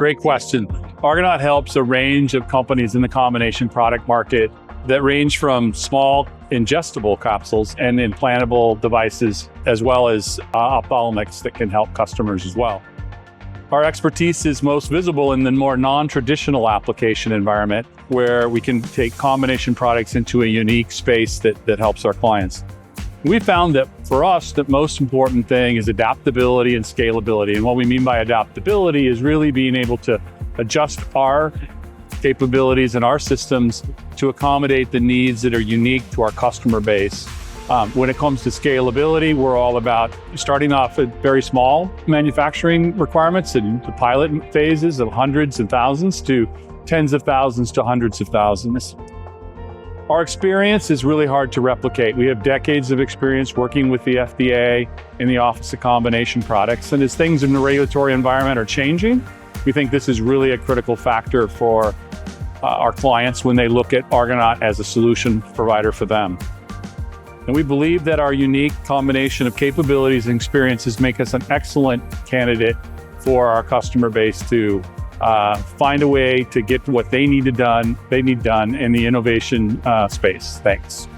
great question. Argonaut helps a range of companies in the combination product market that range from small ingestible capsules and implantable devices, as well as ophthalmics that can help customers as well. Our expertise is most visible in the more non-traditional application environment, where we can take combination products into a unique space that helps our clients. We found that for us, the most important thing is adaptability and scalability. And what we mean by adaptability is really being able to adjust our capabilities and our systems to accommodate the needs that are unique to our customer base. When it comes to scalability, we're all about starting off at very small manufacturing requirements and the pilot phases of hundreds and thousands to tens of thousands to hundreds of thousands. Our experience is really hard to replicate. We have decades of experience working with the FDA in the Office of Combination Products. And as things in the regulatory environment are changing, we think this is really a critical factor for our clients when they look at Argonaut as a solution provider for them. And we believe that our unique combination of capabilities and experiences make us an excellent candidate for our customer base to find a way to get what they need done in the innovation space. Thanks.